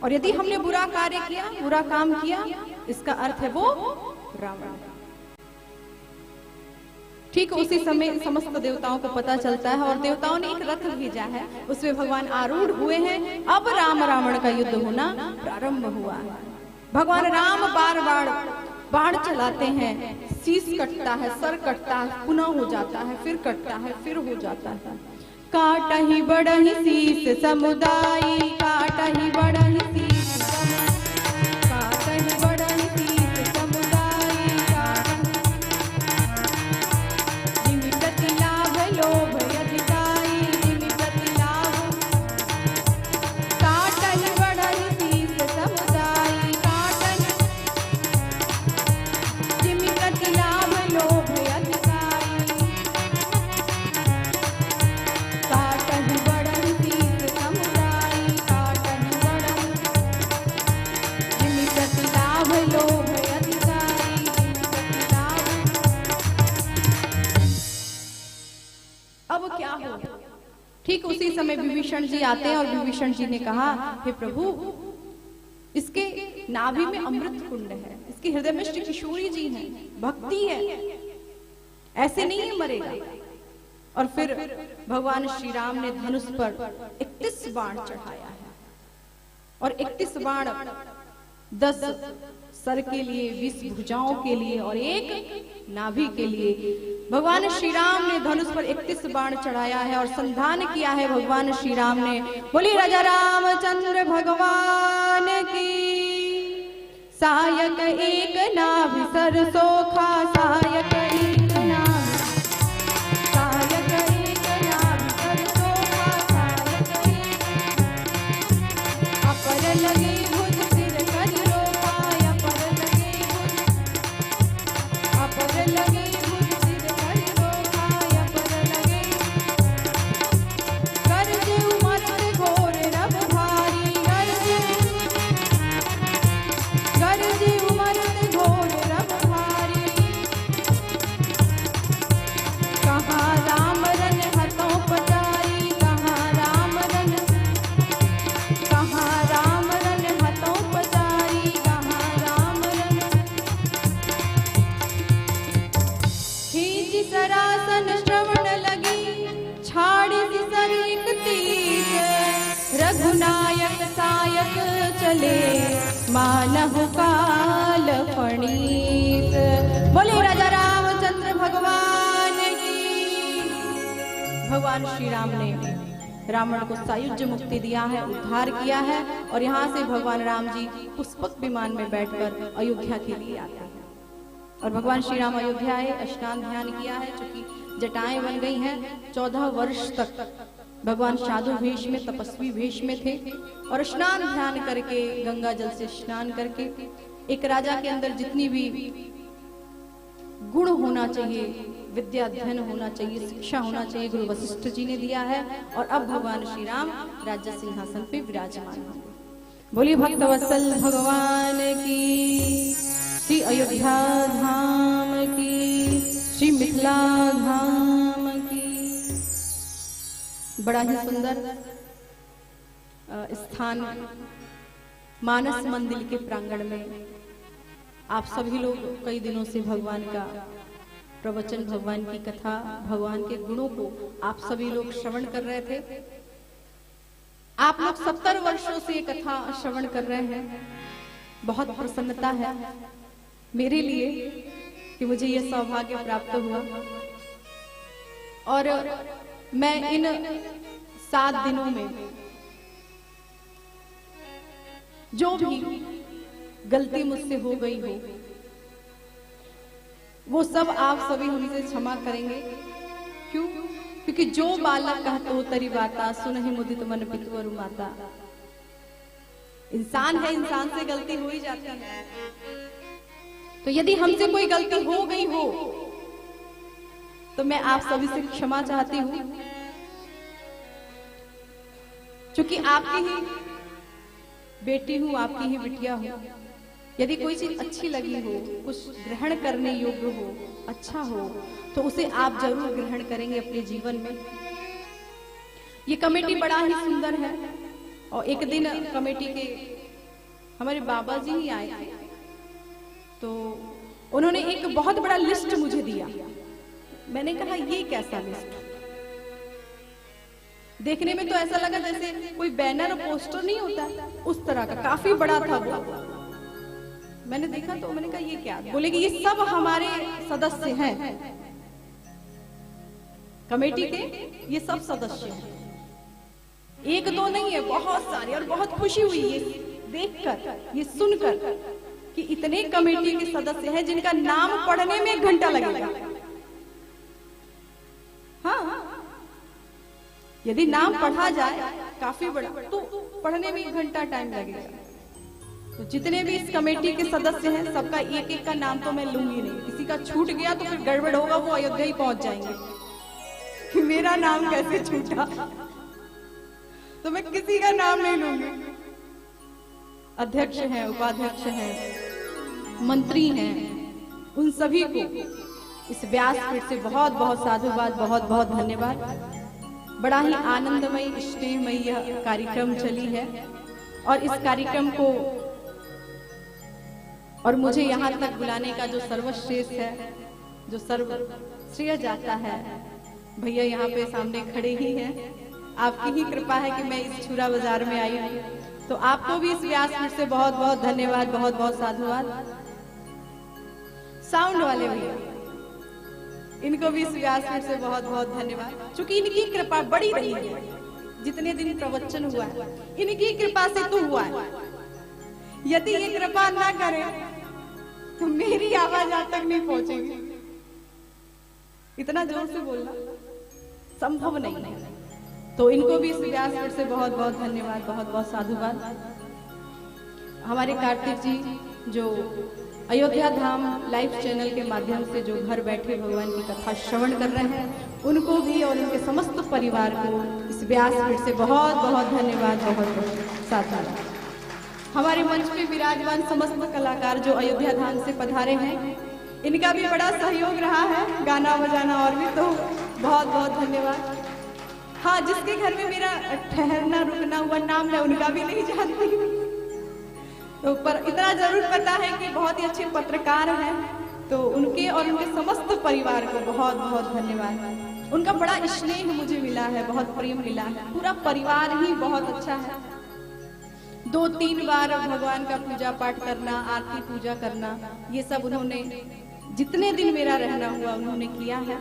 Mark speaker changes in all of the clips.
Speaker 1: और यदि हमने बुरा कार्य किया, बुरा काम किया, इसका अर्थ है वो रावण। ठीक उसी समय समस्त देवताओं को पता चलता है और देवताओं ने एक रथ भेजा है, उसमें भगवान आरूढ़ हुए हैं। अब राम रावण का युद्ध होना प्रारंभ हुआ है। भगवान राम बार बार बाण चलाते हैं, शीश कटता है, सर कटता है, पुनः हो जाता है, फिर कटता है, फिर हो जाता है। काटहि बड़हि शीश समुदाय, काटहि बड़हि शीश काटहि बड़हि शीश समुदाय, जिमितति लाभ लोभ अधिकाई, जिमितति लाभ काटहि बड़हि शीश समुदाय, काटहि जिमितति लाभ लोभ अधिकाई, काटहि बड़हि शीश समुदाय, काटहि बड़हि जिमितति लाभ लोभ अधिकाई, जिमितति लाभ। अब क्या हो? ठीक उसी समय विभीषण जी आते हैं और विभीषण जी ने कहा, हे प्रभु, इसके नाभि में अमृत कुंड है, इसके हृदय में श्री किशोरी जी हैं, भक्ति है, ऐसे नहीं है मरेगा। और फिर भगवान श्री राम ने धनुष पर 31 बाण चढ़ाया है और 31 बाण 10 सर के लिए, 20 भुजाओं के लिए और 1 नाभि के लिए। भगवान श्री राम ने धनुष पर 31 बाण चढ़ाया है और संधान किया है भगवान श्री राम ने। बोले राजा रामचंद्र भगवान की, सायक एक नाभि सर सोखा, सायक एक नाभि, सायक एक नाभि सर सोखा, सायक एक अपर लगे भुज सिर कर रोका, अपर लगे भुज, अपर लगे भुज सिर कर रोका, अपर लगे गरजे उमरत घोर रब भारी, गरजे उमरत घोर रब भारी, कहाँ राम रन हथों पटाई, कहाँ राम रन, कहाँ राम रन हथों पटाई, कहाँ राम रन खींच सरासन श्रवण लगी, छाड़ी सर एक तीर, रघुनायक सायक चले मानहु काल फणीस। बोले राजा रामचंद्र भगवान की। भगवान श्री राम ने रावण को सायुज्य मुक्ति दिया है, उद्धार किया है और यहाँ से भगवान राम जी पुष्पक विमान में बैठकर अयोध्या के लिए आते हैं। और भगवान श्री राम अयोध्या आए, स्नान ध्यान किया है, चूंकि जटाएं बन गई हैं। 14 वर्ष तक भगवान साधु वेश में, तपस्वी वेश में थे और स्नान ध्यान करके, गंगा जल से स्नान करके, एक राजा के अंदर जितनी भी गुण होना चाहिए, विद्या अध्ययन होना चाहिए, शिक्षा होना चाहिए, गुरु वशिष्ठ जी ने दिया है। और अब भगवान श्री राम राज्य सिंहासन पे विराजमान होंगे। बोलिए भक्तवत्सल भगवान की, श्री अयोध्या धाम की, श्री मिथिला धाम की। बड़ा ही सुंदर स्थान मानस मंदिर के प्रांगण में आप सभी लोग कई दिनों से भगवान का प्रवचन, भगवान की कथा, भगवान के गुणों को आप सभी लोग श्रवण कर रहे थे। आप लोग 70 वर्षों से ये कथा श्रवण कर रहे हैं। बहुत प्रसन्नता है मेरे लिए कि मुझे ये सौभाग्य प्राप्त हुआ। और मैं इन 7 दिनों में जो भी गलती मुझसे हो गई हो, वो सब आप सभी हमसे क्षमा करेंगे। क्यों? क्योंकि जो बालक कहतो तरी बाता, सुनहि मुदित मन पितुअरु माता। इंसान है, इंसान से गलती हो ही जाती है। तो यदि हमसे कोई गलती हो गई हो तो मैं आप सभी से क्षमा चाहती हूँ, क्योंकि आपकी ही बेटी हूँ, आपकी ही बिटिया हूँ। यदि कोई चीज अच्छी लगी हो, कुछ ग्रहण करने योग्य हो, अच्छा हो, तो उसे आप जरूर ग्रहण करेंगे अपने जीवन में। ये कमेटी बड़ा ही सुंदर है और एक दिन कमेटी के हमारे बाबा जी ही आए थे, तो उन्होंने एक बहुत बड़ा लिस्ट मुझे दिया। मैंने कहा ये कैसा लिस्ट? देखने में तो ऐसा लगा जैसे कोई बैनर और पोस्टर नहीं होता, उस तरह का काफी बड़ा था वो। मैंने देखा तो मैंने कहा ये क्या? बोले कि ये सब हमारे सदस्य हैं कमेटी के, ये सब सदस्य हैं, एक दो नहीं है, बहुत सारे। और बहुत खुशी हुई ये देखकर, ये सुनकर कि इतने कमेटी के सदस्य हैं जिनका नाम पढ़ने में 1 घंटा लगेगा। हाँ, यदि नाम पढ़ा जाए काफी बड़ा तो पढ़ने में 1 घंटा टाइम लगेगा। तो जितने भी इस कमेटी के सदस्य हैं सबका एक एक का नाम तो मैं लूंगी नहीं, किसी का छूट गया तो फिर गड़बड़ होगा, वो अयोध्या ही पहुंच जाएंगे कि मेरा नाम कैसे छूटा, तो मैं किसी का नाम नहीं लूंगी। अध्यक्ष हैं, उपाध्यक्ष हैं, मंत्री हैं, उन सभी को इस व्यासपीठ से बहुत बहुत साधुवाद, बहुत बहुत धन्यवाद। बड़ा ही आनंदमय स्नेहमय यह कार्यक्रम चली है, और इस कार्यक्रम को और मुझे यहाँ तक बुलाने का जो सर्वश्रेष्ठ है, जो सर्व श्रेय जाता है, भैया यहाँ पे सामने खड़े ही हैं। आपकी ही कृपा है कि मैं इस छुरा बाजार में आई हूँ, तो आपको भी इस व्यासपीठ से बहुत बहुत धन्यवाद, बहुत बहुत साधुवाद। साउंड वाले भैया, इनको भी इस व्यासपीठ से बहुत बहुत धन्यवाद, क्योंकि इनकी कृपा बड़ी रही है। जितने दिन प्रवचन हुआ है इनकी कृपा से तो हुआ है। यदि ये कृपा ना करे तो मेरी आवाज आज तक नहीं पहुंचेगी। इतना जोर से बोलना संभव नहीं है, तो इनको भी इस व्यासपीठ से बहुत बहुत धन्यवाद, बहुत बहुत साधुवाद। हमारे कार्तिक जी जो अयोध्या धाम लाइव चैनल के माध्यम से जो घर बैठे भगवान की कथा श्रवण कर रहे हैं, उनको भी और उनके समस्त परिवार को इस व्यासपीठ से बहुत बहुत धन्यवाद, बहुत बहुत साधुवाद। हमारे मंच पे विराजमान समस्त कलाकार जो अयोध्या धाम से पधारे हैं, इनका भी बड़ा सहयोग रहा है, गाना बजाना और भी, तो बहुत बहुत धन्यवाद। हाँ, जिसके घर में मेरा ठहरना रुकना हुआ नाम है उनका भी नहीं जानती, तो पर इतना जरूर पता है कि बहुत ही अच्छे पत्रकार हैं, तो उनके और उनके समस्त परिवार को बहुत बहुत धन्यवाद। उनका बड़ा स्नेह मुझे मिला है, बहुत प्रेम मिला है, पूरा परिवार ही बहुत अच्छा है। 2-3 बार भगवान का पूजा पाठ करना, आरती पूजा करना, ये सब उन्होंने जितने दिन मेरा रहना हुआ उन्होंने किया है,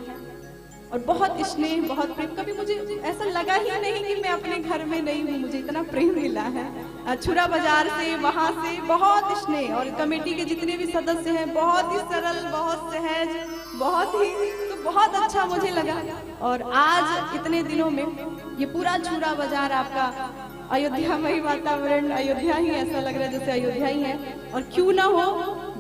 Speaker 1: और बहुत स्नेह, बहुत प्रेम। कभी मुझे ऐसा लगा ही नहीं कि मैं अपने घर में नहीं हूँ, मुझे इतना प्रेम मिला है। छुरा बाजार से, वहां से बहुत स्नेह, और कमेटी के जितने भी सदस्य हैं बहुत ही सरल, बहुत सहज, बहुत ही, तो बहुत अच्छा मुझे लगा। और आज इतने दिनों में ये पूरा छुरा बाजार आपका अयोध्यामयी वातावरण, अयोध्या ही ऐसा लग रहा है जैसे अयोध्या ही है। और क्यों ना हो,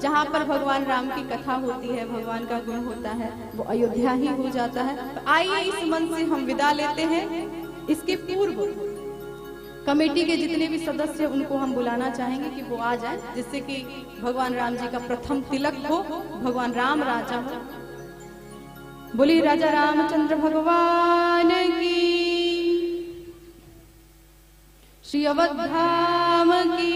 Speaker 1: जहाँ पर भगवान राम की कथा होती है, भगवान का गुण होता है, वो अयोध्या ही हो जाता है। तो आइए इस मन से हम विदा लेते हैं। इसके पूर्व कमेटी के जितने भी सदस्य उनको हम बुलाना चाहेंगे कि वो आ जाएं, जिससे कि भगवान राम जी का प्रथम तिलक हो, भगवान राम राजा हो। बोलिए राजा रामचंद्र भगवान की, श्री अवध धाम की।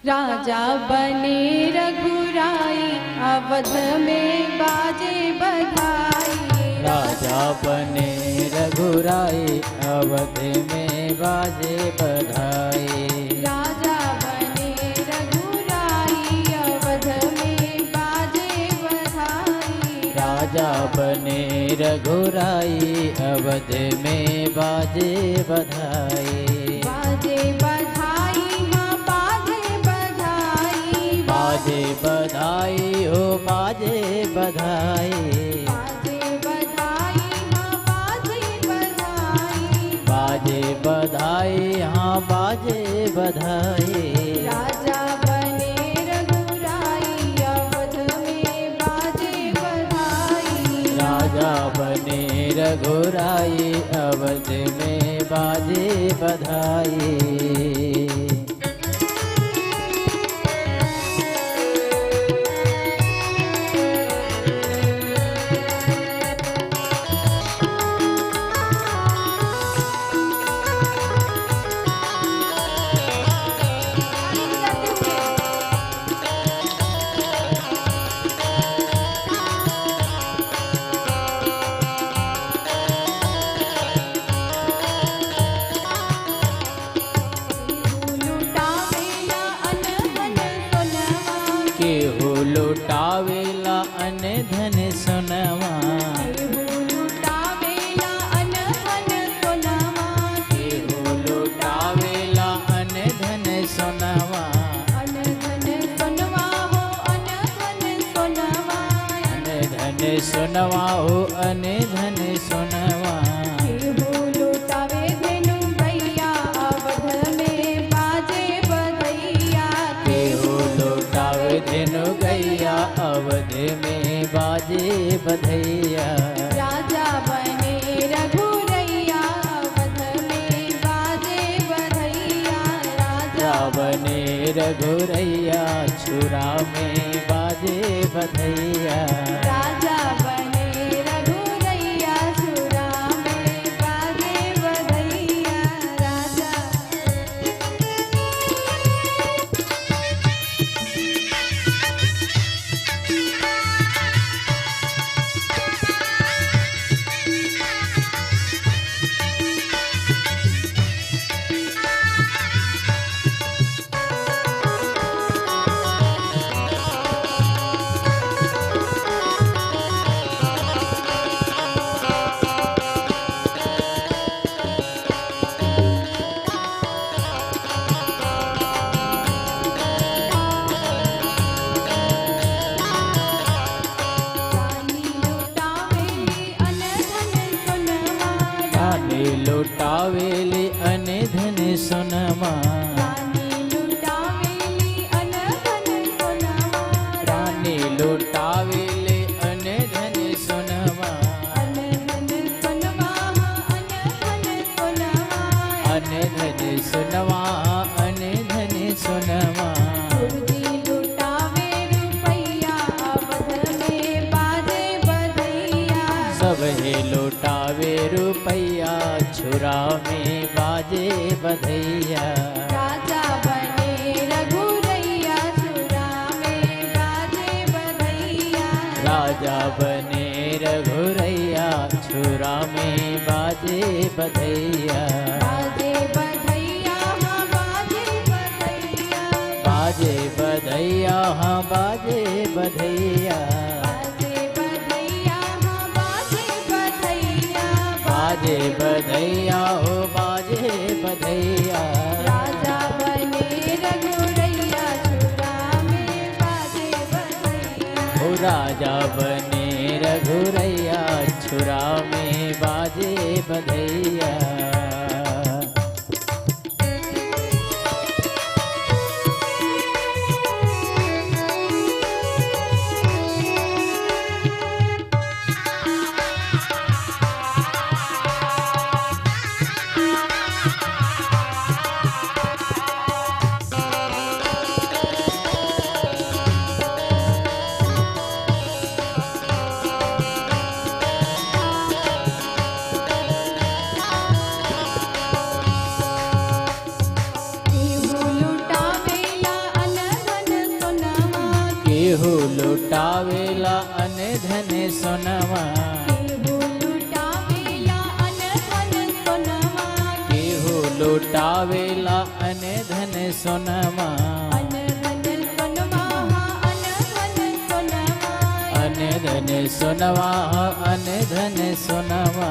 Speaker 1: राजा बने रघुराई, अवध में बाजे बधाई।
Speaker 2: राजा बने रघुराई, अवध में बाजे बधाई।
Speaker 1: राजा बने रघुराई, अवध में बाजे बधाई।
Speaker 2: राजा बने रघुराई, अवध में बाजे बधाई।
Speaker 1: बाजे बधाई, हाँ बाजे बधाई।
Speaker 2: बाजे बधाई हो, बाजे बधाई।
Speaker 1: बाजे बधाई, हाँ बाजे बधाई।
Speaker 2: बाजे बधाई, हाँ बाजे बधाई।
Speaker 1: राजा बने रघुराई, अवध में बाजे बधाई।
Speaker 2: राजा बने रघुराई, अवध में बाजे बधाई। सोनवा हो अने धन सोनवा।
Speaker 1: केहू लुटावे धेनु गैया अवध में बाजे बधैया।
Speaker 2: केहू लुटावे धेनु गैया अवध में बाजे बधैया।
Speaker 1: राजा बने रघुरैया अवध में बाजे बधैया।
Speaker 2: राजा बने रघुरैया छुरा में बाजे बधैया।
Speaker 1: राजा बने रघुरैया छुरा में बाजे बधैया। राजा रानी लुटावेली अन धन सोनमा।
Speaker 2: रानी लुटावेली अन धन सोनमा।
Speaker 1: रानी लुटावेली अन धन सोनमा।
Speaker 2: रानी लुटावेली अन धन सोनमा।
Speaker 1: अन धन सोनमा
Speaker 2: अन धन सोनमा।
Speaker 1: गुरुजी लुटावे रुपैया अवध में बाजे बधैया।
Speaker 2: सब हे लुटावे रुपैया छुरा में बाजे बधैया।
Speaker 1: राजा बने रघुरैया छुरा में बाजे बधैया।
Speaker 2: राजा बने रघुरैया छुरा में बाजे बधैया।
Speaker 1: बाजे बधैया हाँ बाजे बधैया।
Speaker 2: बाजे बधैया हाँ बाजे बधैया।
Speaker 1: बाजे बधैया हाँ बाजे बधैया।
Speaker 2: बाजे बधैया हो बाजे बधैया।
Speaker 1: राजा बने रघुरैया छुरा में बाजे बधैया।
Speaker 2: हो राजा बने रघुरैया छुरा में बाजे बधैया।
Speaker 1: केहू लुटावेला अन धन सोनमा।
Speaker 2: केहू लुटावेला अन धन सोनमा।
Speaker 1: केहू लुटावेला अन धन सोनमा।
Speaker 2: केहू लुटावेला अन धन सोनमा।
Speaker 1: अन धन सोनमा हाँ अन धन सोनमा।
Speaker 2: अन धन सोनवा अन धन सोनवा।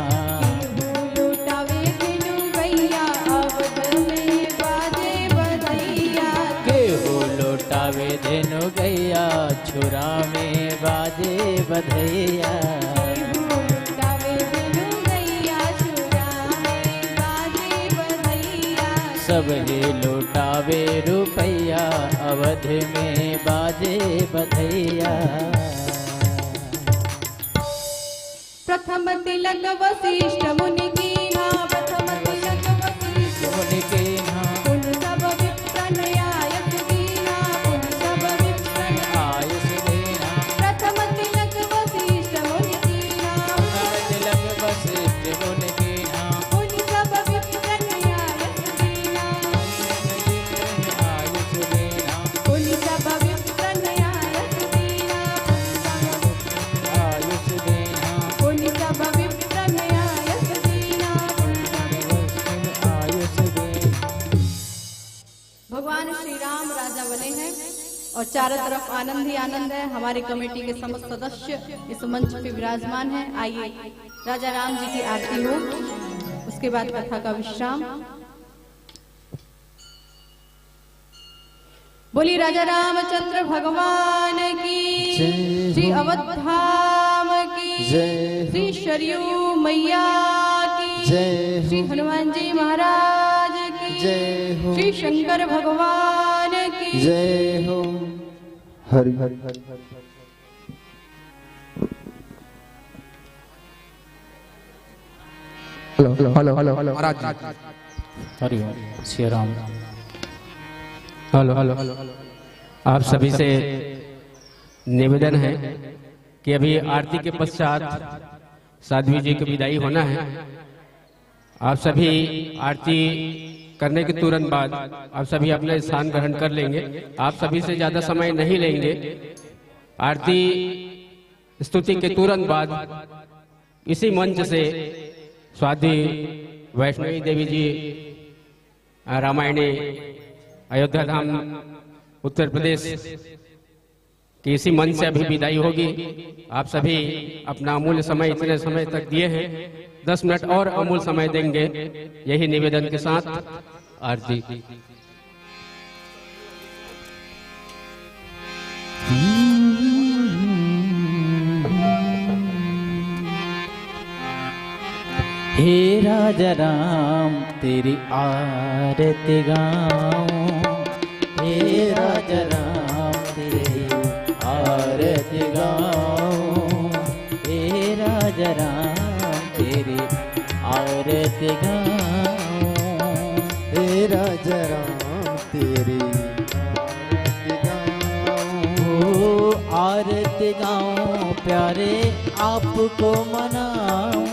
Speaker 1: केहू लुटावे धेनु गैया अवध में बाजे बधैया।
Speaker 2: केहू लुटावे धेनु गैया छुरा में बाजे बधैया।
Speaker 1: केहू लुटावे धेनु गैया छुरा में बाजे बधैया।
Speaker 2: सब हे लुटावे रुपैया अवध में बाजे बधैया।
Speaker 1: प्रथम तिलक वशिष्ठ मुनि कीन्हा। प्रथम तिलक वशिष्ठ
Speaker 2: मुनि कीन्हा।
Speaker 1: पुन सब विप्रन आयस दीन्हा। पुन सब विप्रन
Speaker 2: आयुष दीन्हा।
Speaker 1: प्रथम तिलक वशिष्ठ मुनि कीन्हा।
Speaker 2: तिलक वशिष्ठ मुनि कीन्हा।
Speaker 1: पुन सब विप्रन आयस दीन्हा।
Speaker 2: आयुष दीन्हा।
Speaker 1: पुन सब विप्रन आयस दीन्हा।
Speaker 2: आयुष दीन्हा।
Speaker 1: पुन सब विप्रन आयस दीन्हा।
Speaker 2: आयुष दीन्हा।
Speaker 1: भगवान श्री राम राजा बने हैं और चारों तरफ आनंद ही आनंद है। हमारी कमेटी के समस्त सदस्य इस मंच पे विराजमान हैं। आइए राजा राम जी की आरती हो, उसके बाद कथा का विश्राम। बोली राजा रामचंद्र भगवान की, श्री अवध धाम की
Speaker 2: जय
Speaker 1: श्री सरयू मैया की
Speaker 2: जय हो।
Speaker 1: श्री हनुमान जी महाराज की
Speaker 2: जय हो।
Speaker 1: श्री शंकर भगवान की
Speaker 2: जय हो। Hari Hari Hari Hari
Speaker 3: hello hello hello महाराज
Speaker 4: हरि ओम श्री राम। हेलो हेलो आप सभी से निवेदन है कि अभी आरती के पश्चात साध्वी जी की विदाई होना है। आप सभी आरती करने के तुरंत बाद आप सभी अपना स्थान ग्रहण कर लेंगे। आप सभी से ज्यादा समय नहीं लेंगे। आरती स्तुति के तुरंत बाद इसी मंच से स्वाति वैष्णवी देवी जी रामायणी अयोध्या धाम उत्तर प्रदेश की इसी मंच से अभी विदाई होगी। आप सभी अपना अमूल्य समय इतने समय तक दिए हैं, 10 मिनट और अमूल्य समय देंगे। यही निवेदन के साथ आरती।
Speaker 3: हे राजा राम तेरी आरती गाऊं, हे राजा राम तेरी आरती गाऊं, हे राजा राम तेरी आरती गाऊं,
Speaker 2: हे राजा राम तेरी आरती गाऊं।
Speaker 3: ओ आरती गाऊं प्यारे आपको मनाऊं,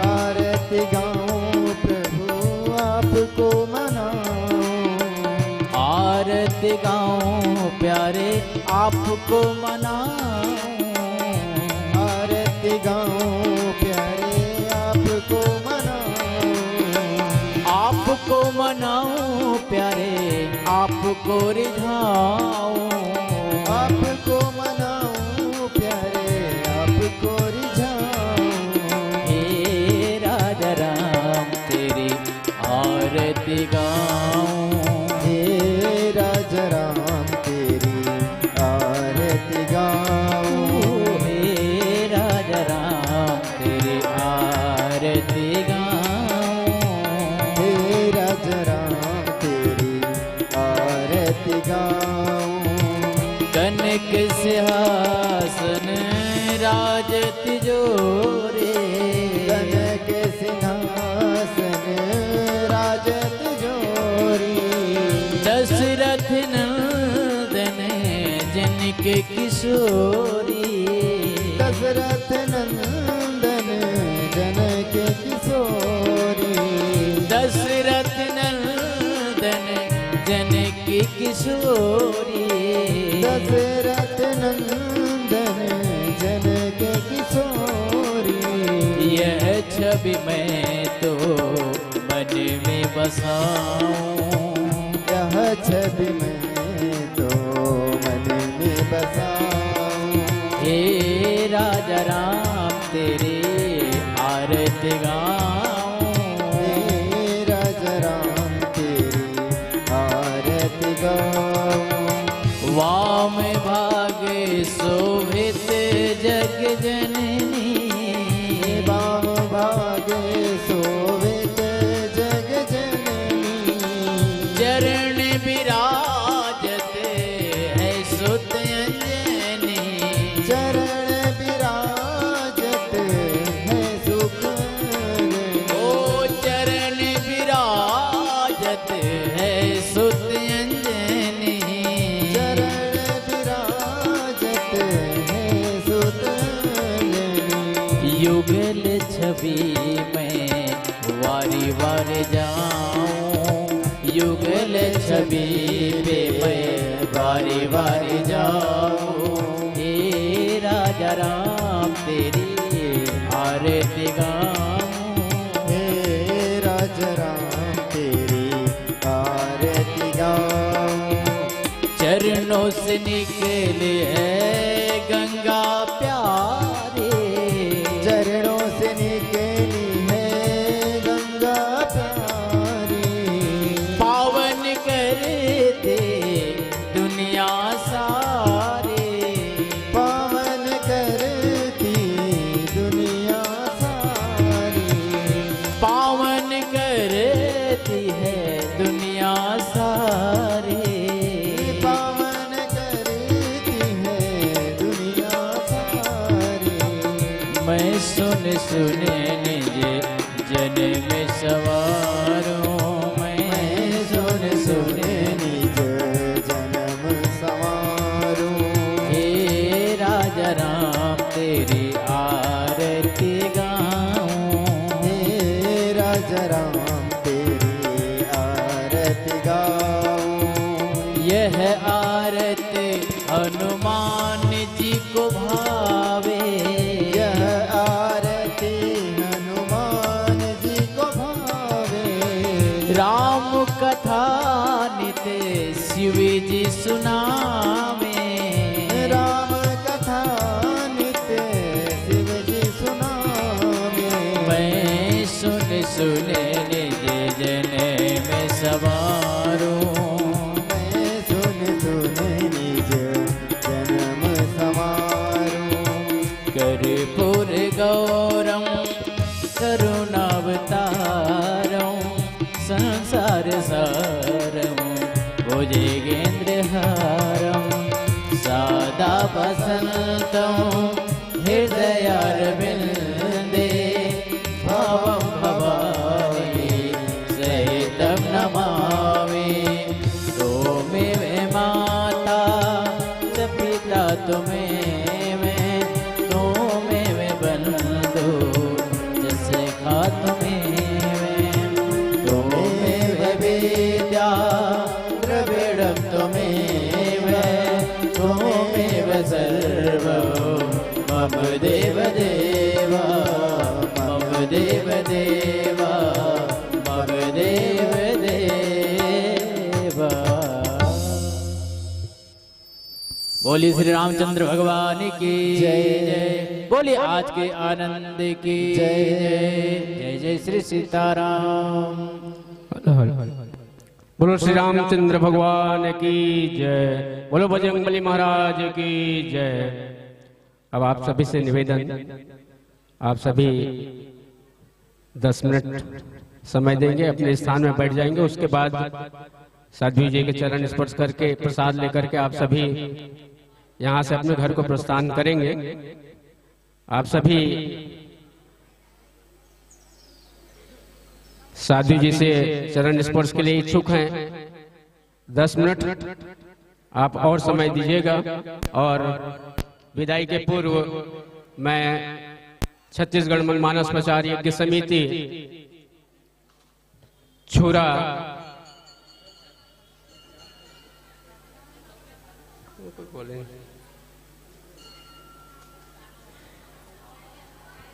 Speaker 2: आरती गाऊं प्रभु आपको मनाऊं।
Speaker 3: आरती गाऊं प्यारे आपको मनाऊं,
Speaker 2: आरती गाऊं प्यारे आपको मनाऊं।
Speaker 3: आपको मनाऊं प्यारे आपको रिझाऊं,
Speaker 2: आपको मनाऊं प्यारे आपको रिझाऊं।
Speaker 3: हे राजा राम तेरी आरती गाऊं,
Speaker 2: हे राजा राम तेरी आरती गाऊं।
Speaker 3: हे राजा राम तेरी आरती गाऊं,
Speaker 2: हे राजा राम तेरी आरती गाऊं।
Speaker 3: कनक सिंहासन राज तिजोरे,
Speaker 2: कनक सिंहासन राजत जोरी।
Speaker 3: दशरथ नंदन जनक किशोरी,
Speaker 2: दशरथ नंदन जनक किशोरी।
Speaker 3: दशरथ नंदन जनक किशोरी,
Speaker 2: दशरथ नंदन जनक किशोरी।
Speaker 3: यह छवि मैं तो मन में बसाऊं,
Speaker 2: यह छवि मैं तो मन में बसाऊं।
Speaker 3: हे राजा राम तेरी आरती गाऊं,
Speaker 2: हे राजा राम तेरी आरती गाऊं।
Speaker 3: वाम भागे शोभित जग जननी,
Speaker 2: वाम भागे शोभित जग जननी।
Speaker 3: चरण विराजत है सुत अंजनी,
Speaker 2: चरण विराजत है सुख
Speaker 3: ओ चरण विराजत है सुत अंजनी,
Speaker 2: चरण विराजत है सुत
Speaker 3: युगल छवि में वारी वारी जाऊं, युगल छवि पे मैं वारी वारी जाऊं। हे राजा राम तेरी आरती गाऊं,
Speaker 2: हे राजा राम तेरी आरती गाऊं।
Speaker 3: चरणों से निकले है गंगा प्यारे,
Speaker 2: चरणों से निकली है गंगा प्यारी।
Speaker 3: पावन कर दे दुनिया सारे,
Speaker 2: पावन करती
Speaker 3: सुने निज जन में सवारों
Speaker 2: मैं सुन सुने निज जन्म संवारूं।
Speaker 3: हे राजा राम तेरी आरती गाऊं।
Speaker 2: हे राजा राम तेरी आरती गाऊं।
Speaker 3: यह आरती हनुमान जी को भावे।
Speaker 2: यह आरती हनुमान जी को भावे।
Speaker 3: राम कथा नित शिव जी सुनावे।
Speaker 2: राम कथा नित्य शिव जी सुनावे।
Speaker 3: मैं सुन सुने निज जन में सवारूं।
Speaker 2: मैं सुन सुने निज जन्म संवारूं।
Speaker 3: कर्पूर गौरम करुणावतारम संसार सारम भुजगेन्द्रहारम सदा वसन्तं हृदयारविन्दे भावं भवानी सहितं नमामि। त्वमेव माता च पिता त्वमेव त्वमेव बन्धु च सखा त्वमेव त्वमेव विद्या द्रविणं त्वमेव त्वमेव सर्वं मम देवदेव मम देवदेव मम देवदेव। बोली श्री रामचंद्र भगवान की जय। बोली आज के आनंद की जय। जय जय श्री सीताराम।
Speaker 4: बोलो श्री रामचंद्र भगवान की जय। बोलो बजरंगबली महाराज की जय। अब आप सभी से निवेदन, आप सभी 10 मिनट समय देंगे, अपने स्थान में बैठ जाएंगे। उसके बाद साध्वी जी के चरण स्पर्श करके प्रसाद लेकर के आप सभी यहाँ से अपने घर को प्रस्थान करेंगे। आप सभी साध्वी जी से चरण स्पर्श के लिए इच्छुक हैं। 10 मिनट आप और समय दीजिएगा। और विदाई के पूर्व मैं छत्तीसगढ़ मनमानस प्रचार यज्ञ समिति छुरा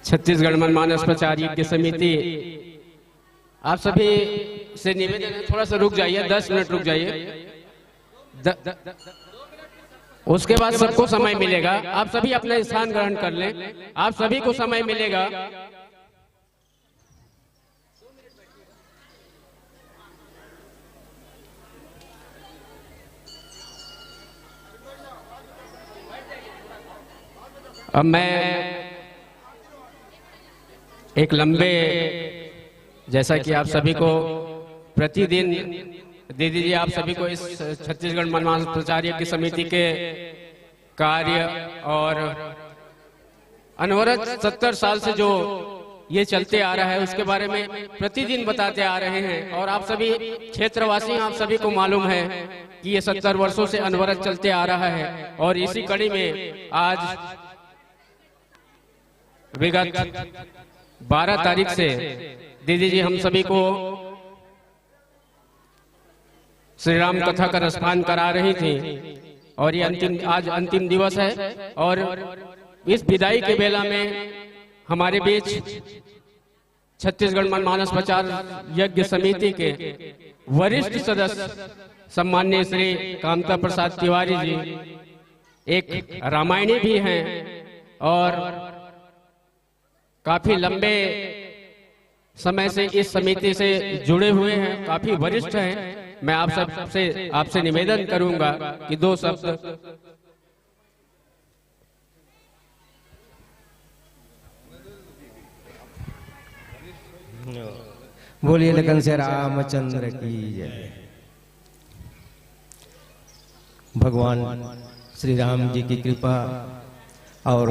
Speaker 4: छत्तीसगढ़ मनमानस प्रचार यज्ञ समिति आप सभी से निवेदन है, थोड़ा सा रुक जाइए, 10 मिनट रुक जाइए। उसके बाद सबको समय मिलेगा। आप सभी अपना स्थान ग्रहण कर लें, आप सभी को समय मिलेगा। अब मैं एक लंबे, जैसा कि आप सभी को प्रतिदिन दीदी जी आप सभी को इस छत्तीसगढ़ मनमानस प्रचार यज्ञ समिति के कार्य और अनवरत 70 साल से जो ये चलते आ रहा है उसके बारे में प्रतिदिन बताते आ रहे हैं। और आप सभी क्षेत्रवासी, आप सभी को मालूम है कि ये 70 वर्षों से अनवरत चलते आ रहा है। और इसी कड़ी में आज विगत 12 तारीख से दीदी जी हम सभी को श्री राम कथा का रसपान करा रही थी। और ये आज अंतिम दिवस है। और इस विदाई के बेला में हमारे बीच छत्तीसगढ़ मनमानस प्रचार यज्ञ समिति के वरिष्ठ सदस्य सम्माननीय श्री कामता प्रसाद तिवारी जी एक रामायणी भी हैं और काफी लंबे समय से इस समिति से जुड़े हुए हैं, काफी वरिष्ठ हैं। मैं आपसे निवेदन करूंगा कि 2 शब्द
Speaker 5: बोलिए लगन से रामचंद्र की जय। भगवान श्री राम जी की कृपा और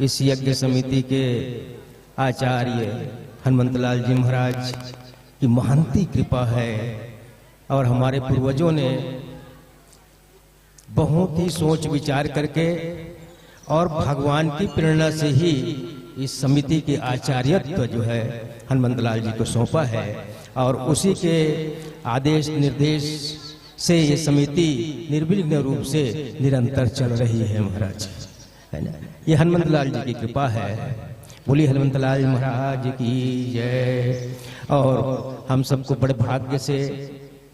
Speaker 5: इस यज्ञ समिति के आचार्य हनुमंतलाल जी महाराज की महंती कृपा है और हमारे पूर्वजों ने बहुत ही सोच विचार करके और भगवान की प्रेरणा से ही इस समिति के आचार्यत्व जो है हनुमंतलाल जी को सौंपा है और उसी के आदेश निर्देश से ये समिति निर्विघ्न रूप से निरंतर चल रही है महाराज, है ना। ये हनुमंतलाल जी की कृपा है। बोलिए हनुमंतलाल महाराज की जय। और हम सबको बड़े भाग्य से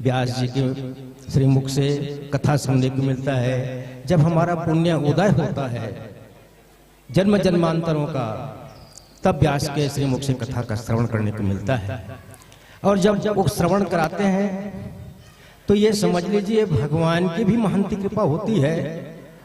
Speaker 5: व्यास जी के श्रीमुख से कथा सुनने को मिलता है। जब हमारा पुण्य उदय होता है जन्म जन्मांतरों का, तब व्यास के श्रीमुख से कथा का श्रवण करने को मिलता है। और जब वो श्रवण कराते हैं तो ये समझ लीजिए भगवान की भी महंती कृपा होती है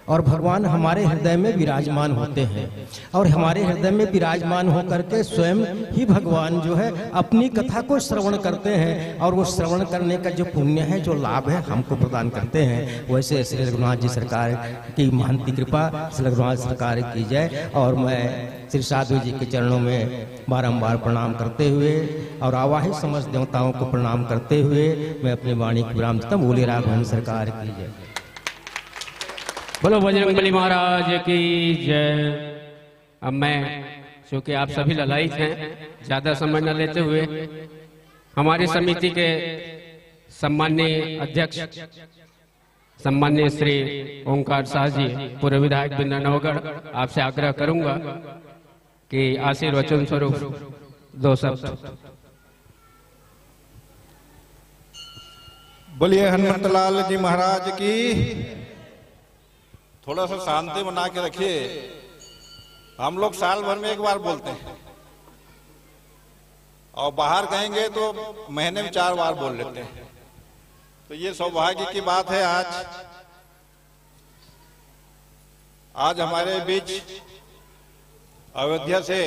Speaker 5: और भगवान हमारे हृदय में विराजमान होते हैं और हमारे हृदय में विराजमान होकर के स्वयं ही भगवान जो है अपनी कथा को श्रवण करते हैं और वो श्रवण करने का जो पुण्य है, जो लाभ है, हमको प्रदान करते हैं। वैसे श्री रघुनाथ जी सरकार की महंती कृपा श्री रघुनाथ सरकार की जय। और मैं श्री साधु जी के चरणों में बारंबार प्रणाम करते हुए और आवाहित समस्त देवताओं को प्रणाम करते हुए मैं अपनी वाणी को विराम देता हूं। बोले राघवन सरकार की जय।
Speaker 4: बोलो बजरंगबली महाराज की जय। अब मैं, क्योंकि आप सभी ललायित हैं, ज्यादा समय न लेते हुए हमारी समिति के सम्माननीय अध्यक्ष सम्माननीय श्री ओंकार शाह जी, पूर्व विधायक बिंदा नवगढ़, आपसे आग्रह करूंगा कि आशीर्वचन स्वरूप दो शब्द।
Speaker 6: बोलिए हनुमंतलाल जी महाराज की। थोड़ा सा शांति बना के रखिए। हम लोग साल भर में एक बार बोलते हैं और बाहर कहेंगे तो महीने में 4 बार बोल लेते हैं। तो ये सौभाग्य की बात है। आज हमारे बीच अयोध्या से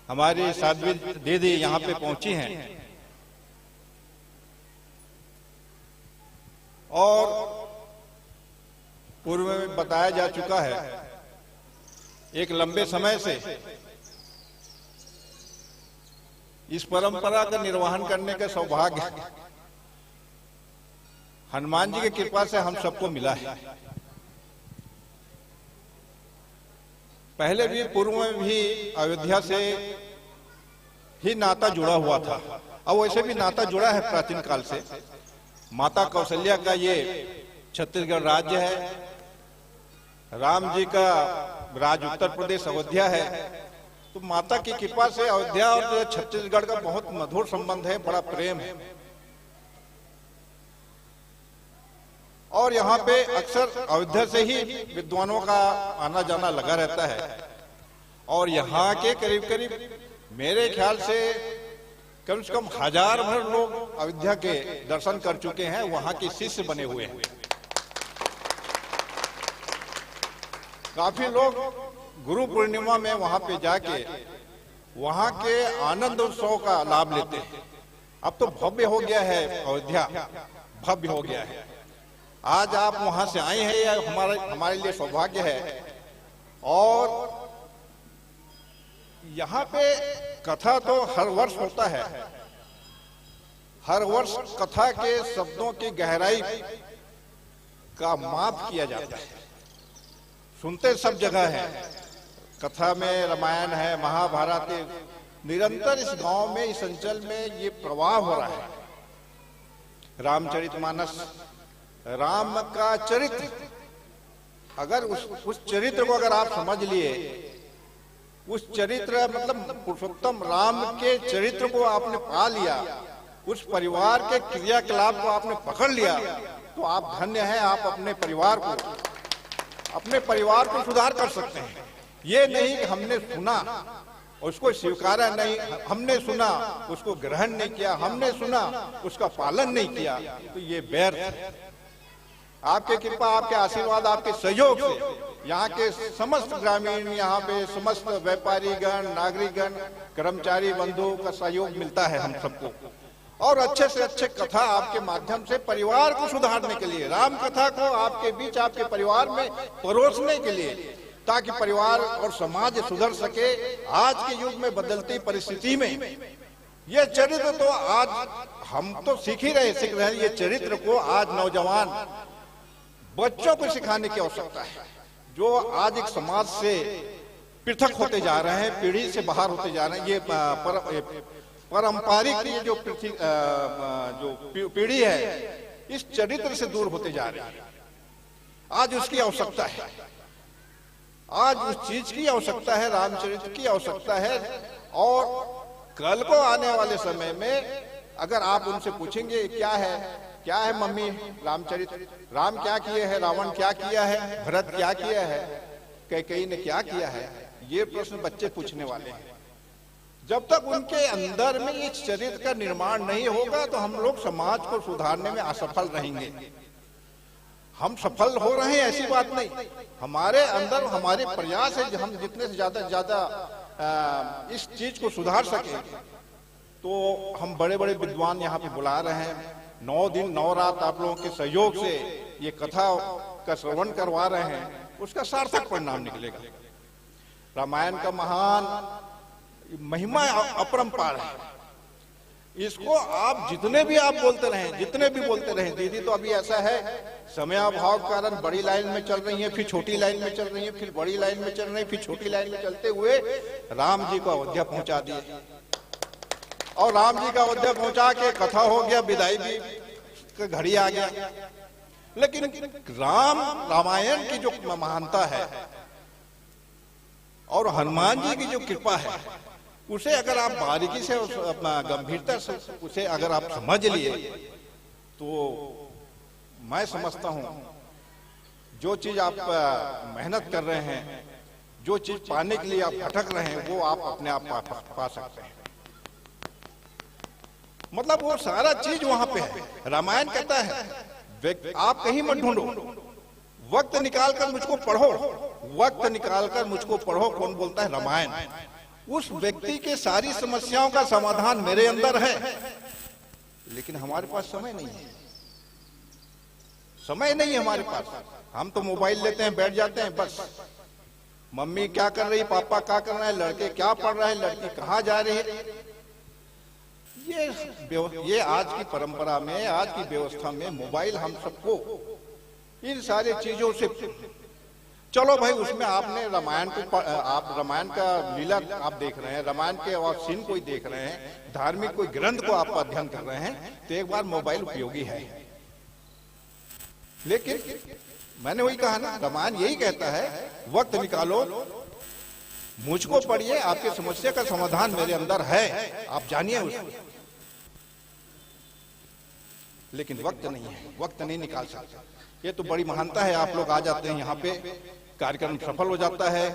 Speaker 6: हमारी साध्वी दीदी यहाँ पे पहुंची हैं और पूर्व में बताया जा चुका है, एक लंबे समय से इस परंपरा का निर्वहन करने का सौभाग्य हनुमान जी की कृपा से हम सबको मिला है। पहले भी पूर्व में भी अयोध्या से ही नाता जुड़ा हुआ था और वैसे भी नाता जुड़ा है प्राचीन काल से। माता कौशल्या का ये छत्तीसगढ़ राज्य है, राम जी का राज उत्तर प्रदेश अयोध्या है। तो माता की कृपा से अयोध्या और छत्तीसगढ़ का बहुत मधुर संबंध है, बड़ा प्रेम है। और यहाँ पे अक्सर अयोध्या से ही विद्वानों का आना जाना लगा रहता है और यहाँ के करीब करीब मेरे ख्याल से कम 1000 भर लोग अयोध्या के दर्शन कर चुके हैं, वहां के शिष्य बने हुए हैं। काफी लोग गुरु पूर्णिमा में वहां पे जाके वहां के आनंद उत्सव का लाभ लेते हैं। अब तो भव्य हो गया है अयोध्या, भव्य हो गया है। आज आप वहां से आए हैं, यह हमारे लिए सौभाग्य है। और यहाँ पे कथा तो हर वर्ष होता है, हर वर्ष कथा के शब्दों की गहराई का माप किया जाता है। सुनते सब जगह है, कथा में रामायण है, महाभारत है, निरंतर इस गांव में, इस अंचल में ये प्रवाह हो रहा है। रामचरितमानस, राम का चरित्र, अगर उस चरित्र को अगर आप समझ लिए, उस चरित्र मतलब पुरुषोत्तम राम के चरित्र को आपने पा लिया, उस परिवार के क्रियाकलाप को आपने पकड़ लिया, तो आप धन्य हैं। आप अपने परिवार को सुधार कर सकते हैं। ये नहीं कि हमने सुना उसको स्वीकारा नहीं, हमने सुना उसको ग्रहण नहीं किया, हमने सुना उसका पालन नहीं किया, तो ये व्यर्थ है। आपके कृपा, आपके आशीर्वाद, आपके सहयोग से यहाँ के समस्त ग्रामीण, यहाँ पे समस्त व्यापारी गण, नागरिक गण, कर्मचारी बंधुओं का सहयोग मिलता है हम सबको। और अच्छे से अच्छे कथा आपके माध्यम से परिवार को सुधारने के लिए, राम कथा को आपके बीच, आपके परिवार में परोसने के लिए ताकि परिवार और समाज सुधर सके। आज के युग में बदलती परिस्थिति में ये चरित्र तो आज हम तो सीख रहे हैं, ये चरित्र को आज नौजवान बच्चों को सिखाने की आवश्यकता है, जो आज एक समाज से पृथक होते जा रहे हैं, पीढ़ी से बाहर होते जा रहे हैं। ये पारंपरिक ये जो पीढ़ी है इस चरित्र से दूर होते जा रही है। आज उसकी आवश्यकता है, आज उस चीज की आवश्यकता है, रामचरित्र की आवश्यकता है। और कल को आने वाले समय में अगर आप उनसे पूछेंगे क्या है मम्मी रामचरित्र, राम क्या किए हैं, रावण क्या किया है, भरत क्या किया है, कैकेयी ने क्या किया है, ये प्रश्न बच्चे पूछने वाले हैं। जब तक उनके अंदर में इस चरित्र का निर्माण नहीं होगा तो हम लोग समाज को सुधारने में असफल रहेंगे। हम सफल हो रहे हैं ऐसी बात नहीं, हमारे अंदर हमारे प्रयास है, हम जितने से ज्यादा इस चीज को सुधार सके। तो हम बड़े बड़े विद्वान यहाँ पे बुला रहे हैं, 9 दिन 9 रात आप लोगों के सहयोग से ये कथा का श्रवण करवा रहे हैं, उसका सार्थक परिणाम निकलेगा। रामायण का महान महिमा अपरंपार है। इसको आप जितने भी आप बोलते रहें, दीदी तो अभी ऐसा है समयाभाव के कारण बड़ी लाइन में चल रही है, फिर छोटी लाइन में चल रही है, फिर बड़ी लाइन में चल रही है, फिर छोटी लाइन में चलते हुए राम जी को अयोध्या पहुंचा दिए। और राम जी का अयोध्या पहुंचा के कथा हो गया, विदाई भी घड़ी आ गया। लेकिन रामायण की जो महानता है और हनुमान जी की जो कृपा है, उसे अगर आप बारीकी से गंभीरता से उसे अगर आप समझ लिए तो मैं समझता हूं जो चीज आप मेहनत कर रहे हैं, जो चीज पाने के लिए आप भटक रहे हैं, वो आप अपने आप पा सकते हैं। मतलब वो सारा चीज वहां पे है। रामायण कहता है आप कहीं मत ढूंढो, वक्त निकालकर मुझको पढ़ो, वक्त निकालकर मुझको पढ़ो। कौन बोलता है? रामायण। उस व्यक्ति के सारी समस्याओं का समाधान मेरे अंदर है, लेकिन हमारे पास समय नहीं है, समय नहीं है हमारे पास। हम तो मोबाइल लेते हैं, बैठ जाते हैं, बस मम्मी क्या कर रही, पापा क्या कर रहे हैं, लड़के क्या पढ़ रहे हैं, लड़की कहाँ जा रही है। ये आज की परंपरा में, आज की व्यवस्था में मोबाइल हम सबको इन सारी चीजों से, चलो भाई उसमें आपने रामायण को, आप रामायण का लीला आप देख रहे हैं, रामायण के और सीन कोई देख रहे हैं, धार्मिक कोई ग्रंथ को आप अध्ययन कर रहे हैं, तो एक बार मोबाइल उपयोगी है। लेकिन मैंने वही कहा ना, रामायण यही कहता है वक्त निकालो, मुझको पढ़िए, आपकी समस्या का समाधान मेरे अंदर है, आप जानिए उसको। लेकिन वक्त नहीं है, वक्त नहीं निकाल सकता। ये तो बड़ी महानता है, आप लोग आ जाते हैं यहाँ पे, कार्यक्रम सफल हो जाता है।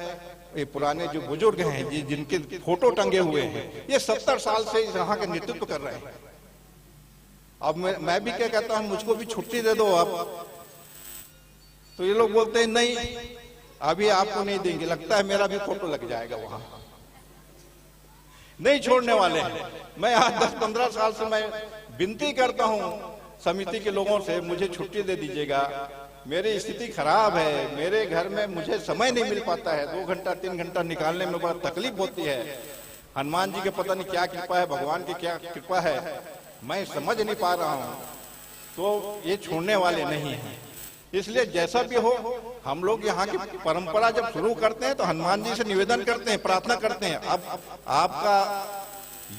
Speaker 6: ये पुराने जो बुजुर्ग हैं जिनके फोटो टंगे हुए हैं, ये 70 साल से यहाँ का नेतृत्व कर रहे हैं। अब मैं भी क्या कहता हूँ, मुझको भी छुट्टी दे दो आप, तो ये लोग बोलते हैं नहीं अभी आपको नहीं देंगे, लगता है मेरा भी फोटो लग जाएगा वहां, नहीं छोड़ने वाले हैं। मैं आज 10-15 साल से मैं विनती करता हूँ समिति के लोगों से, मुझे छुट्टी दे दीजिएगा, मेरी स्थिति खराब है, मेरे घर में मुझे समय नहीं मिल पाता है, 2 घंटा 3 घंटा निकालने में बड़ा तकलीफ होती है। हनुमान जी के पता नहीं क्या कृपा है, भगवान की क्या कृपा है, मैं समझ नहीं पा रहा हूँ। तो ये छोड़ने वाले नहीं है। इसलिए जैसा भी हो, हम लोग यहाँ की परंपरा जब शुरू करते हैं तो हनुमान जी से निवेदन करते हैं, प्रार्थना करते हैं, अब आपका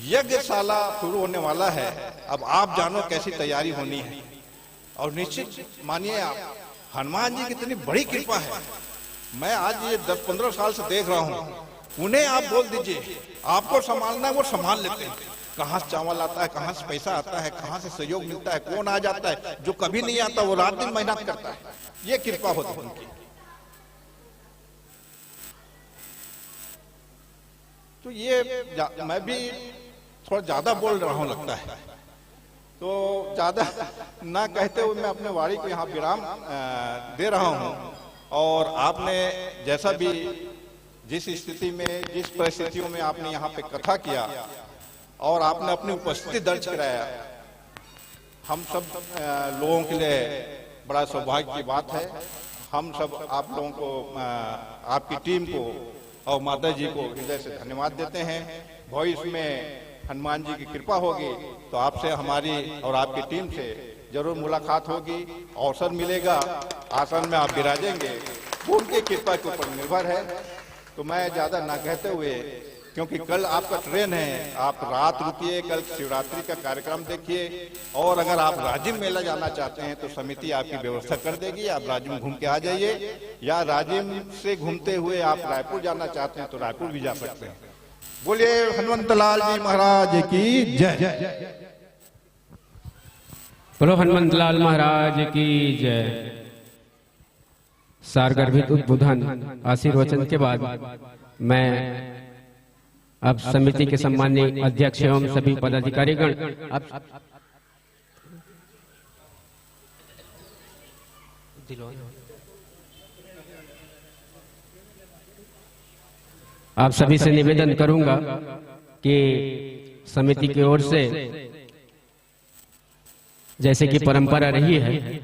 Speaker 6: यज्ञशाला शुरू होने वाला है, अब आप जानो कैसी तैयारी होनी है। और निश्चित मानिए आप, हनुमान जी की इतनी बड़ी कृपा है, मैं आज ये 10-15 साल से देख रहा हूँ, उन्हें आप बोल दीजिए आपको संभालना है, वो संभाल लेते हैं। कहाँ से चावल आता है, कहाँ से पैसा आता है, कहाँ से सहयोग मिलता है, कौन आ जाता है, जो कभी नहीं आता वो रात दिन मेहनत करता है, ये कृपा होती है उनकी। तो ये मैं भी थोड़ा ज्यादा बोल रहा हूँ लगता है, तो ज्यादा ना कहते हुए मैं अपने वाणी को यहाँ विराम दे रहा हूँ। और आपने जैसा भी जिस स्थिति में, जिस परिस्थितियों में आपने यहाँ पे कथा किया और आपने अपनी उपस्थिति दर्ज कराया, हम सब लोगों के लिए बड़ा सौभाग्य की बात है। हम सब आप लोगों को, आपकी टीम को और माता जी को हृदय से धन्यवाद देते हैं। भविष्य में हनुमान जी की कृपा होगी तो आपसे हमारी और आपकी टीम से जरूर मुलाकात होगी, अवसर मिलेगा, आसन में आप विराजेंगे, वो उनकी कृपा के ऊपर निर्भर है। तो मैं ज्यादा ना कहते हुए, क्योंकि कल आपका ट्रेन है, आप रात रुकिए, कल शिवरात्रि का कार्यक्रम देखिए, और अगर आप राजिम मेला जाना चाहते हैं तो समिति आपकी व्यवस्था कर देगी, आप राजिम घूम के आ जाइए, या राजिम से घूमते हुए आप रायपुर जाना चाहते हैं तो रायपुर भी जा सकते हैं। बोलिए हनुमंतलाल जी महाराज की जय।
Speaker 4: बोलो हनुमंतलाल महाराज की जय। सारगर्भित उद्बोधन आशीर्वचन के बाद मैं अब समिति के सम्मानीय अध्यक्ष एवं सभी पदाधिकारीगण आप सभी से निवेदन करूंगा कि समिति की ओर से जैसे कि परंपरा रही है,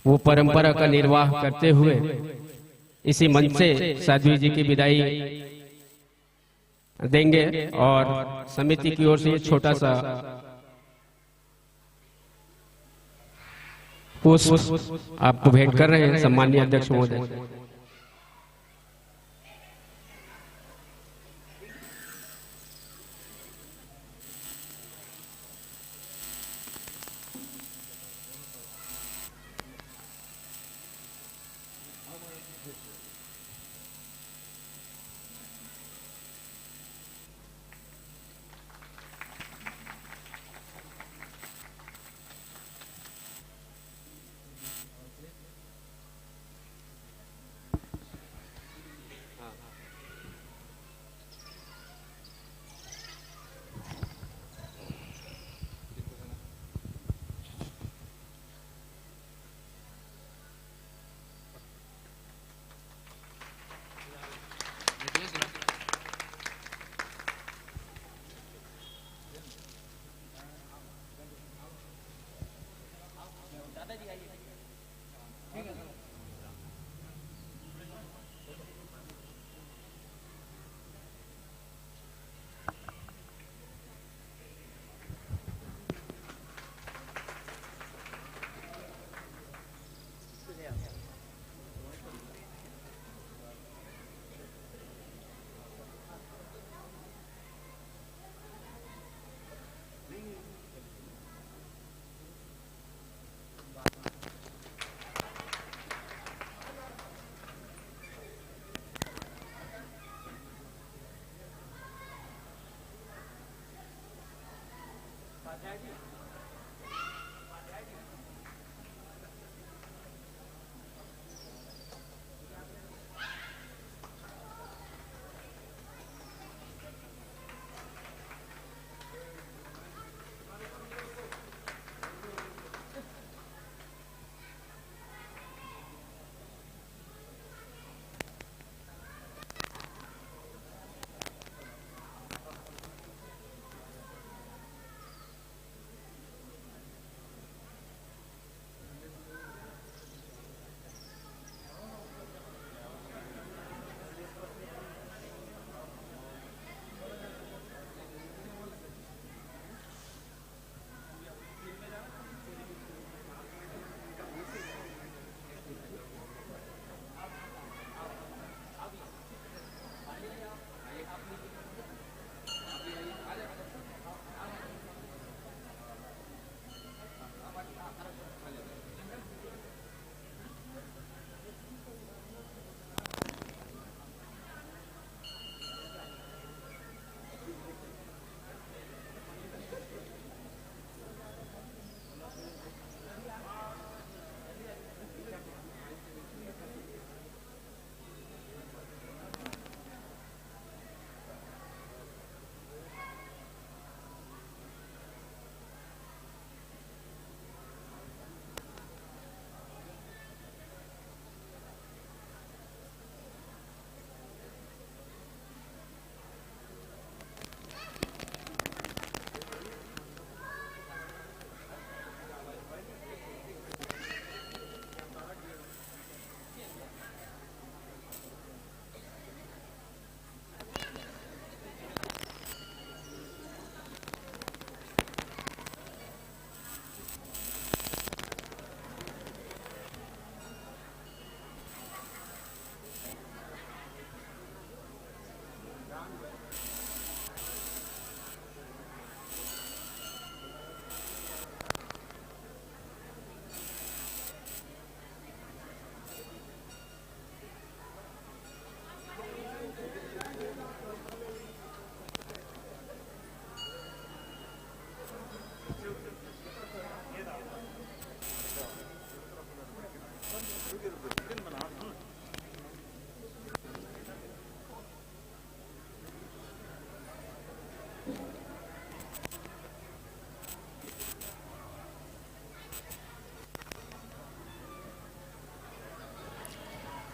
Speaker 4: वो परंपरा का निर्वाह करते हुए इसी मंच से साध्वी जी की विदाई देंगे, और समिति की ओर से ये छोटा सा पुष्प आपको भेंट कर रहे हैं सम्मानीय अध्यक्ष महोदय।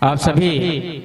Speaker 4: आप सभी